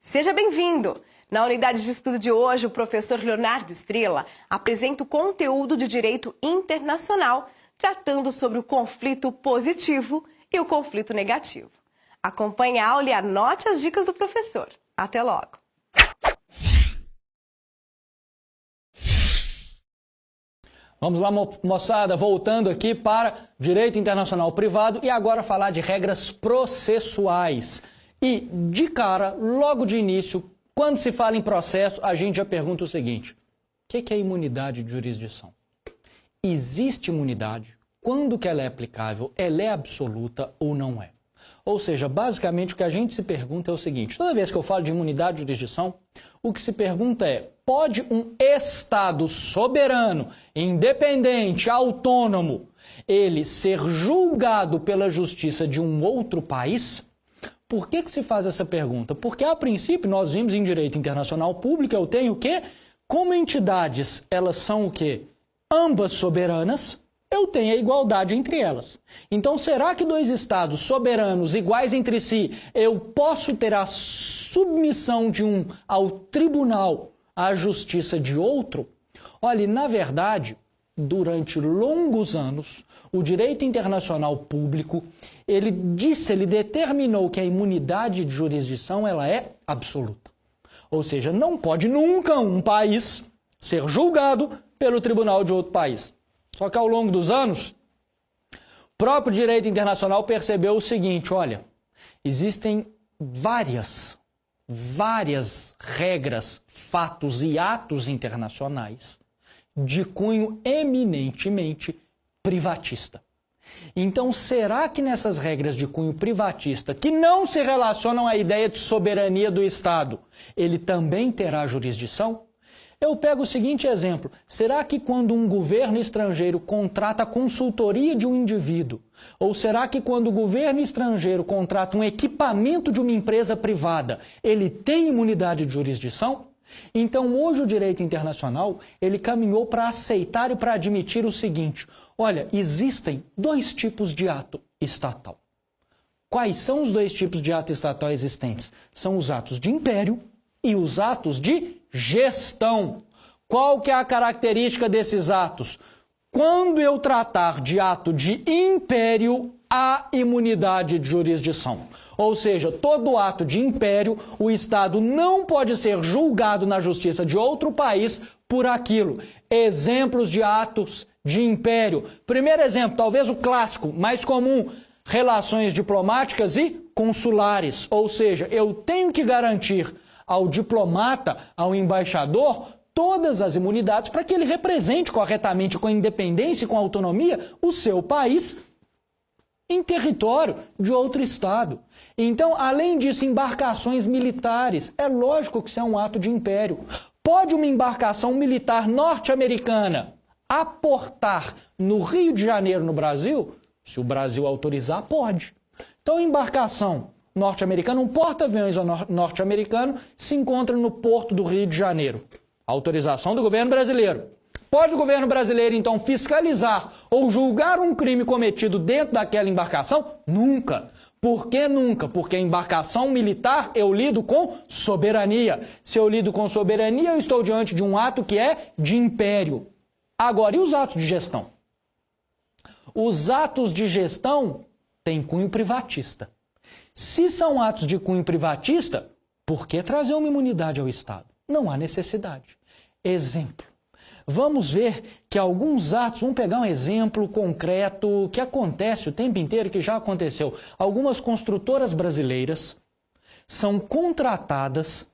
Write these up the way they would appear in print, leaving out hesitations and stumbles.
Seja bem-vindo! Na unidade de estudo de hoje, o professor Leonardo Estrela apresenta o conteúdo de Direito Internacional, tratando sobre o conflito positivo e o conflito negativo. Acompanhe a aula e anote as dicas do professor. Até logo! Vamos lá, moçada, voltando aqui para Direito Internacional Privado e agora falar de regras processuais. E, de cara, logo de início, quando se fala em processo, a gente já pergunta o seguinte: o que é imunidade de jurisdição? Existe imunidade? Quando que ela é aplicável? Ela é absoluta ou não é? Ou seja, basicamente o que a gente se pergunta é o seguinte: toda vez que eu falo de imunidade de jurisdição, o que se pergunta é: pode um Estado soberano, independente, autônomo, ele ser julgado pela justiça de um outro país? Por que se faz essa pergunta? Porque, a princípio, nós vimos em direito internacional público, eu tenho o quê? Como entidades, elas são o quê? Ambas soberanas, eu tenho a igualdade entre elas. Então, será que dois estados soberanos iguais entre si, eu posso ter a submissão de um ao tribunal, à justiça de outro? Olha, na verdade, durante longos anos, o direito internacional público, ele determinou que a imunidade de jurisdição ela é absoluta. Ou seja, não pode nunca um país ser julgado pelo tribunal de outro país. Só que ao longo dos anos, o próprio direito internacional percebeu o seguinte: olha, existem várias regras, fatos e atos internacionais de cunho eminentemente privatista. Então, será que nessas regras de cunho privatista, que não se relacionam à ideia de soberania do Estado, ele também terá jurisdição? Eu pego o seguinte exemplo: será que quando um governo estrangeiro contrata a consultoria de um indivíduo, ou será que quando o governo estrangeiro contrata um equipamento de uma empresa privada, ele tem imunidade de jurisdição? Então, hoje o direito internacional, ele caminhou para aceitar e para admitir o seguinte: olha, existem dois tipos de ato estatal. Quais são os dois tipos de ato estatal existentes? São os atos de império e os atos de gestão. Qual que é a característica desses atos? Quando eu tratar de ato de império, há imunidade de jurisdição. Ou seja, todo ato de império, o Estado não pode ser julgado na justiça de outro país por aquilo. Exemplos de atos de império. Primeiro exemplo, talvez o clássico, mais comum, relações diplomáticas e consulares. Ou seja, eu tenho que garantir ao diplomata, ao embaixador, todas as imunidades para que ele represente corretamente, com independência e com autonomia, o seu país em território de outro Estado. Então, além disso, embarcações militares. É lógico que isso é um ato de império. Pode uma embarcação militar norte-americana aportar no Rio de Janeiro, no Brasil? Se o Brasil autorizar, pode. Então, embarcação norte-americana, um porta-aviões norte-americano, se encontra no porto do Rio de Janeiro. Autorização do governo brasileiro. Pode o governo brasileiro, então, fiscalizar ou julgar um crime cometido dentro daquela embarcação? Nunca. Por que nunca? Porque a embarcação militar eu lido com soberania. Se eu lido com soberania, eu estou diante de um ato que é de império. Agora, e os atos de gestão? Os atos de gestão têm cunho privatista. Se são atos de cunho privatista, por que trazer uma imunidade ao Estado? Não há necessidade. Exemplo. Vamos ver que alguns atos, vamos pegar um exemplo concreto que acontece o tempo inteiro, que já aconteceu. Algumas construtoras brasileiras são contratadas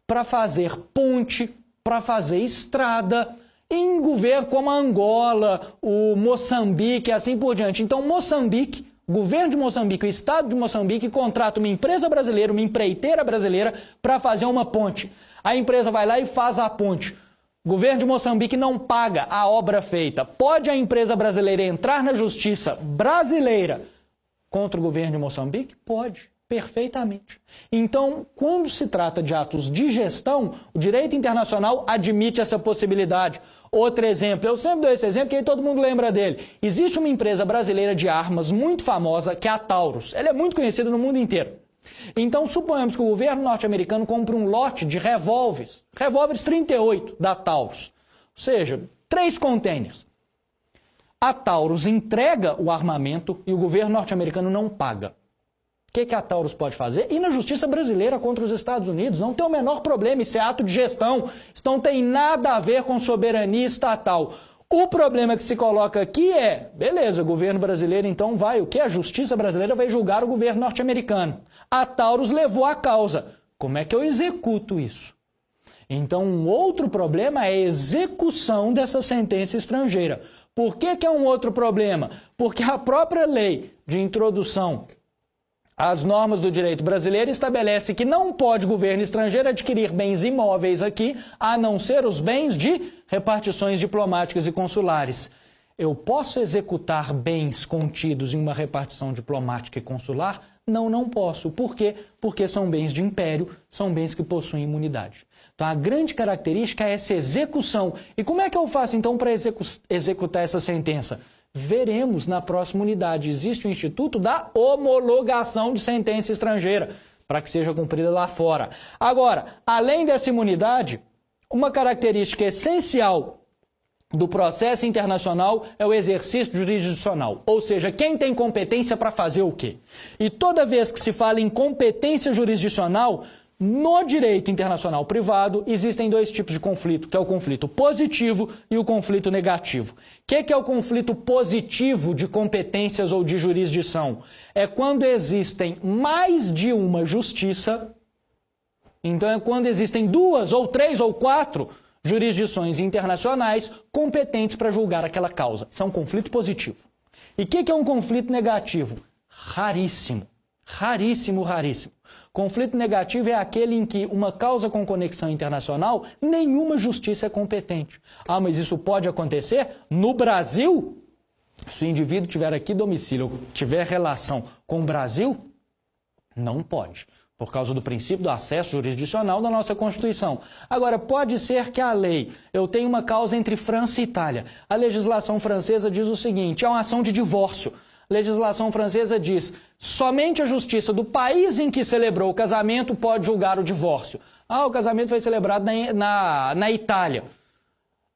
para fazer ponte, para fazer estrada, em governo como a Angola, o Moçambique e assim por diante. Então, Moçambique, o governo de Moçambique, o Estado de Moçambique contrata uma empresa brasileira, uma empreiteira brasileira para fazer uma ponte. A empresa vai lá e faz a ponte. O governo de Moçambique não paga a obra feita. Pode a empresa brasileira entrar na justiça brasileira contra o governo de Moçambique? Pode, perfeitamente. Então, quando se trata de atos de gestão, o direito internacional admite essa possibilidade. Outro exemplo, eu sempre dou esse exemplo, que aí todo mundo lembra dele. Existe uma empresa brasileira de armas muito famosa, que é a Taurus. Ela é muito conhecida no mundo inteiro. Então, suponhamos que o governo norte-americano compre um lote de revólveres 38 da Taurus, ou seja, 3 contêineres. A Taurus entrega o armamento e o governo norte-americano não paga. O que a Taurus pode fazer? Ir na justiça brasileira contra os Estados Unidos. Não tem o menor problema, isso é ato de gestão. Isso não tem nada a ver com soberania estatal. O problema que se coloca aqui é, beleza, o governo brasileiro então vai, o que? A justiça brasileira vai julgar o governo norte-americano. A Taurus levou a causa. Como é que eu executo isso? Então, um outro problema é a execução dessa sentença estrangeira. Por que é um outro problema? Porque a própria lei de introdução às normas do direito brasileiro estabelece que não pode governo estrangeiro adquirir bens imóveis aqui, a não ser os bens de repartições diplomáticas e consulares. Eu posso executar bens contidos em uma repartição diplomática e consular? Não posso. Por quê? Porque são bens de império, são bens que possuem imunidade. Então, a grande característica é essa execução. E como é que eu faço, então, para executar essa sentença? Veremos na próxima unidade. Existe o Instituto da Homologação de Sentença Estrangeira, para que seja cumprida lá fora. Agora, além dessa imunidade, uma característica essencial do processo internacional é o exercício jurisdicional, ou seja, quem tem competência para fazer o quê? E toda vez que se fala em competência jurisdicional, no direito internacional privado, existem 2 tipos de conflito, que é o conflito positivo e o conflito negativo. O que é o conflito positivo de competências ou de jurisdição? É quando existem mais de uma justiça, então é quando existem 2 ou 3 ou 4 jurisdições internacionais competentes para julgar aquela causa. Isso é um conflito positivo. E o que é um conflito negativo? Raríssimo. Raríssimo, raríssimo. Conflito negativo é aquele em que uma causa com conexão internacional, nenhuma justiça é competente. Ah, mas isso pode acontecer no Brasil? Se o indivíduo tiver aqui domicílio, tiver relação com o Brasil, não pode, por causa do princípio do acesso jurisdicional da nossa Constituição. Agora, pode ser que a lei, eu tenho uma causa entre França e Itália. A legislação francesa diz o seguinte, é uma ação de divórcio. A legislação francesa diz, somente a justiça do país em que celebrou o casamento pode julgar o divórcio. Ah, o casamento foi celebrado na Itália.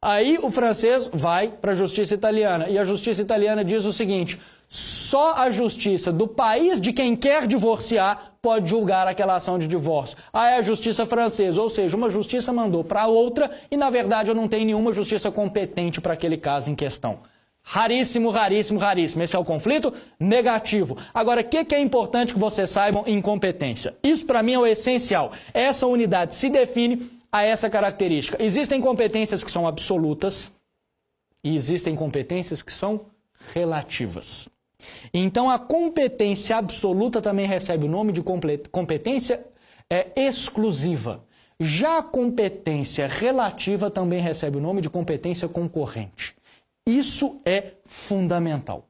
Aí o francês vai para a justiça italiana e a justiça italiana diz o seguinte, só a justiça do país de quem quer divorciar pode julgar aquela ação de divórcio. Ah, é a justiça francesa, ou seja, uma justiça mandou para outra e na verdade eu não tenho nenhuma justiça competente para aquele caso em questão. Raríssimo, raríssimo, raríssimo. Esse é o conflito negativo. Agora, o que é importante que vocês saibam em competência? Isso, para mim, é o essencial. Essa unidade se define a essa característica. Existem competências que são absolutas e existem competências que são relativas. Então, a competência absoluta também recebe o nome de competência exclusiva. Já a competência relativa também recebe o nome de competência concorrente. Isso é fundamental.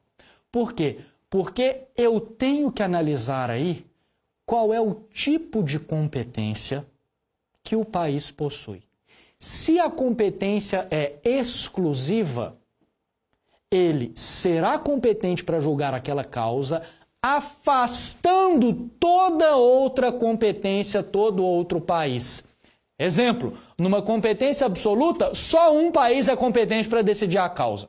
Por quê? Porque eu tenho que analisar aí qual é o tipo de competência que o país possui. Se a competência é exclusiva, ele será competente para julgar aquela causa, afastando toda outra competência, todo outro país. Exemplo, numa competência absoluta, só um país é competente para decidir a causa.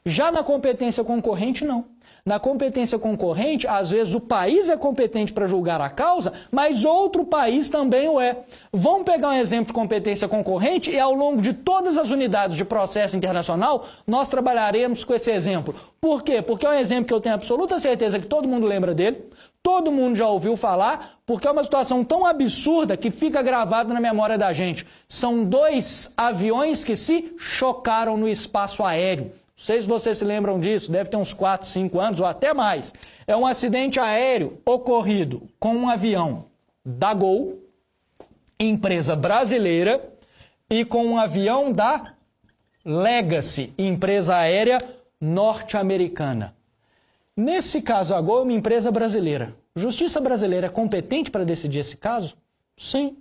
Já na competência concorrente, não. Na competência concorrente, às vezes o país é competente para julgar a causa, mas outro país também o é. Vamos pegar um exemplo de competência concorrente e ao longo de todas as unidades de processo internacional, nós trabalharemos com esse exemplo. Por quê? Porque é um exemplo que eu tenho absoluta certeza que todo mundo lembra dele, todo mundo já ouviu falar, porque é uma situação tão absurda que fica gravada na memória da gente. São 2 aviões que se chocaram no espaço aéreo. Não sei se vocês se lembram disso, deve ter uns 4, 5 anos ou até mais. É um acidente aéreo ocorrido com um avião da Gol, empresa brasileira, e com um avião da Legacy, empresa aérea norte-americana. Nesse caso, a Gol é uma empresa brasileira. Justiça brasileira é competente para decidir esse caso? Sim.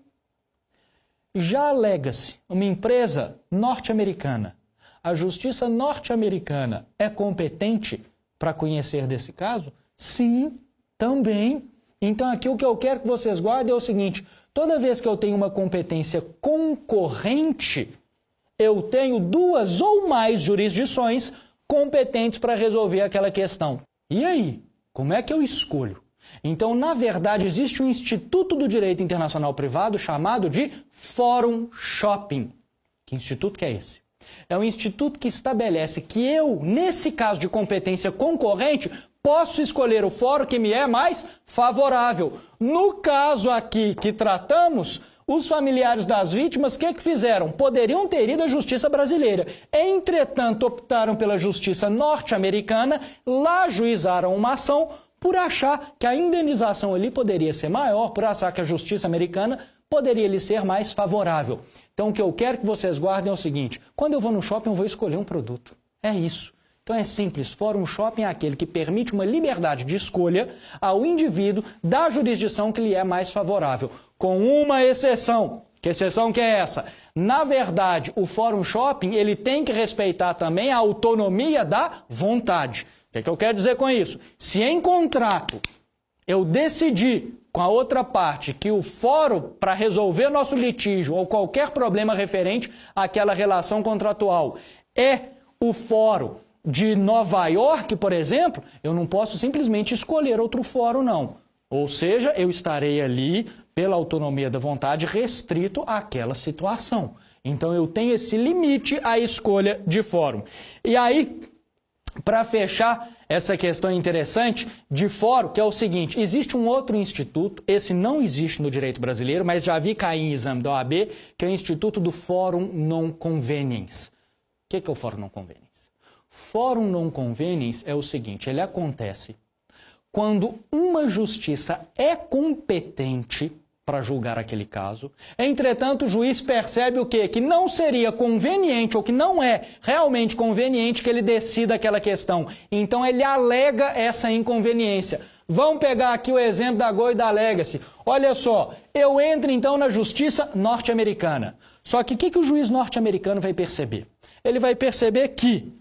Já a Legacy, uma empresa norte-americana, a justiça norte-americana é competente para conhecer desse caso? Sim, também. Então aqui o que eu quero que vocês guardem é o seguinte: toda vez que eu tenho uma competência concorrente, eu tenho duas ou mais jurisdições competentes para resolver aquela questão. E aí, como é que eu escolho? Então, na verdade, existe um instituto do direito internacional privado chamado de Fórum Shopping. Que instituto que é esse? É um instituto que estabelece que eu, nesse caso de competência concorrente, posso escolher o fórum que me é mais favorável. No caso aqui que tratamos, os familiares das vítimas, o que fizeram? Poderiam ter ido à justiça brasileira. Entretanto, optaram pela justiça norte-americana, lá juizaram uma ação por achar que a indenização ali poderia ser maior, por achar que a justiça americana poderia lhe ser mais favorável. Então, o que eu quero que vocês guardem é o seguinte: quando eu vou no shopping, eu vou escolher um produto. É isso. Então é simples, Fórum Shopping é aquele que permite uma liberdade de escolha ao indivíduo da jurisdição que lhe é mais favorável, com uma exceção. Que exceção que é essa? Na verdade, o Fórum Shopping ele tem que respeitar também a autonomia da vontade. O que eu quero dizer com isso? Se em contrato eu decidir com a outra parte que o fórum para resolver nosso litígio ou qualquer problema referente àquela relação contratual é o fórum de Nova York, por exemplo, eu não posso simplesmente escolher outro fórum, não. Ou seja, eu estarei ali, pela autonomia da vontade, restrito àquela situação. Então, eu tenho esse limite à escolha de fórum. E aí, para fechar essa questão interessante de fórum, que é o seguinte: existe um outro instituto, esse não existe no direito brasileiro, mas já vi cair em exame da OAB, que é o Instituto do Fórum Non Conveniens. O que é o Fórum Non Conveniens? Fórum Non Conveniens é o seguinte: ele acontece quando uma justiça é competente para julgar aquele caso, entretanto o juiz percebe o quê? Que não seria conveniente ou que não é realmente conveniente que ele decida aquela questão. Então ele alega essa inconveniência. Vamos pegar aqui o exemplo da Go e da Legacy. Olha só, eu entro então na justiça norte-americana. Só que o que o juiz norte-americano vai perceber? Ele vai perceber que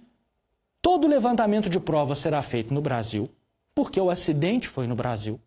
todo levantamento de provas será feito no Brasil, porque o acidente foi no Brasil.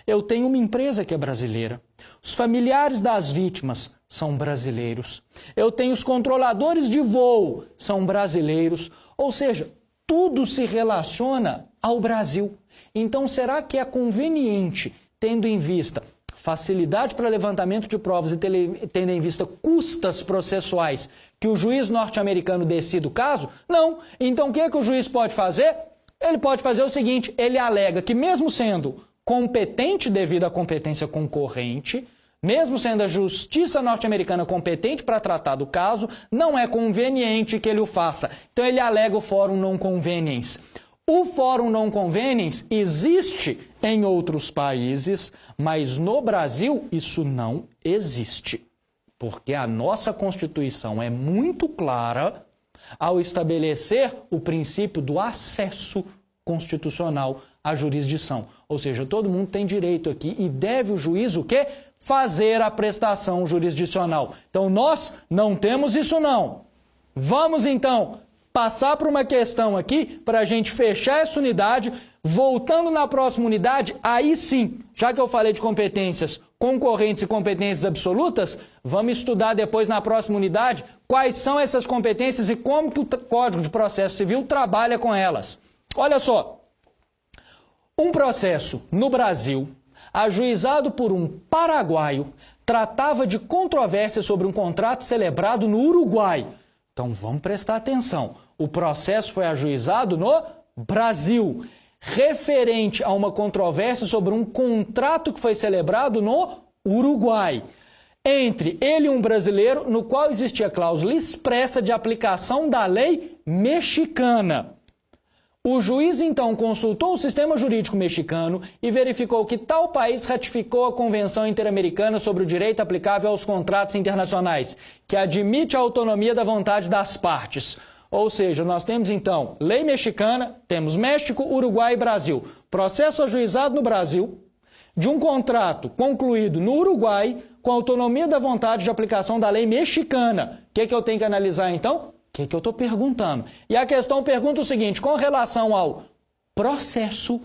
Eu tenho uma empresa que é brasileira. Os familiares das vítimas são brasileiros. Eu tenho os controladores de voo, são brasileiros. Ou seja, tudo se relaciona ao Brasil. Então, será que é conveniente, tendo em vista facilidade para levantamento de provas e tendo em vista custas processuais, que o juiz norte-americano decida o caso? Não. Então, o que o juiz pode fazer? Ele pode fazer o seguinte: ele alega que, mesmo sendo competente devido à competência concorrente, mesmo sendo a justiça norte-americana competente para tratar do caso, não é conveniente que ele o faça. Então ele alega o Fórum Non Conveniens. O Fórum Non Conveniens existe em outros países, mas no Brasil isso não existe. Porque a nossa Constituição é muito clara ao estabelecer o princípio do acesso constitucional à jurisdição. Ou seja, todo mundo tem direito aqui e deve o juiz o quê? Fazer a prestação jurisdicional. Então nós não temos isso não. Vamos então passar por uma questão aqui para a gente fechar essa unidade. Voltando na próxima unidade, aí sim, já que eu falei de competências concorrentes e competências absolutas, vamos estudar depois na próxima unidade quais são essas competências e como que o Código de Processo Civil trabalha com elas. Olha só, um processo no Brasil, ajuizado por um paraguaio, tratava de controvérsia sobre um contrato celebrado no Uruguai. Então vamos prestar atenção. O processo foi ajuizado no Brasil, referente a uma controvérsia sobre um contrato que foi celebrado no Uruguai, entre ele e um brasileiro, no qual existia cláusula expressa de aplicação da lei mexicana. O juiz, então, consultou o sistema jurídico mexicano e verificou que tal país ratificou a Convenção Interamericana sobre o Direito Aplicável aos Contratos Internacionais, que admite a autonomia da vontade das partes. Ou seja, nós temos, então, lei mexicana, temos México, Uruguai e Brasil. Processo ajuizado no Brasil, de um contrato concluído no Uruguai, com autonomia da vontade de aplicação da lei mexicana. O que eu tenho que analisar, então? O que eu estou perguntando? E a questão pergunta o seguinte: com relação ao processo,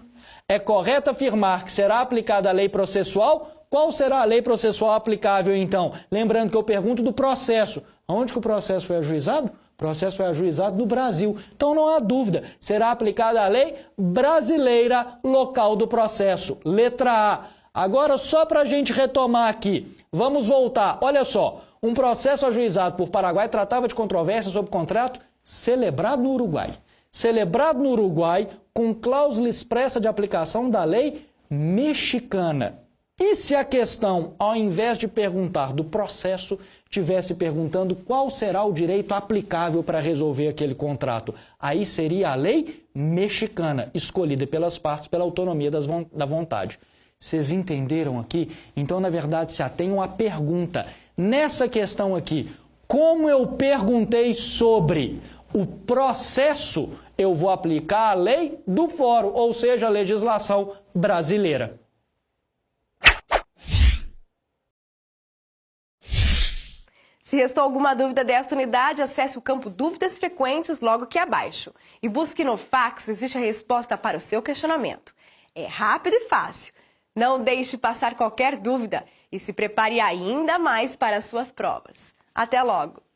É correto afirmar que será aplicada a lei processual? Qual será a lei processual aplicável, então? Lembrando que eu pergunto do processo. Onde que o processo foi ajuizado? O processo foi ajuizado no Brasil. Então não há dúvida. Será aplicada a lei brasileira local do processo. Letra A. Agora, só para a gente retomar aqui. Vamos voltar. Olha só. Um processo ajuizado por Paraguai tratava de controvérsia sobre contrato celebrado no Uruguai. Celebrado no Uruguai com cláusula expressa de aplicação da lei mexicana. E se a questão, ao invés de perguntar do processo, tivesse perguntando qual será o direito aplicável para resolver aquele contrato? Aí seria a lei mexicana, escolhida pelas partes pela autonomia da vontade. Vocês entenderam aqui? Então, na verdade, se atenham à pergunta. Nessa questão aqui, como eu perguntei sobre o processo, eu vou aplicar a lei do fórum, ou seja, a legislação brasileira. Se restou alguma dúvida desta unidade, acesse o campo Dúvidas Frequentes logo aqui abaixo. E busque no fax, existe a resposta para o seu questionamento. É rápido e fácil. Não deixe passar qualquer dúvida e se prepare ainda mais para as suas provas. Até logo!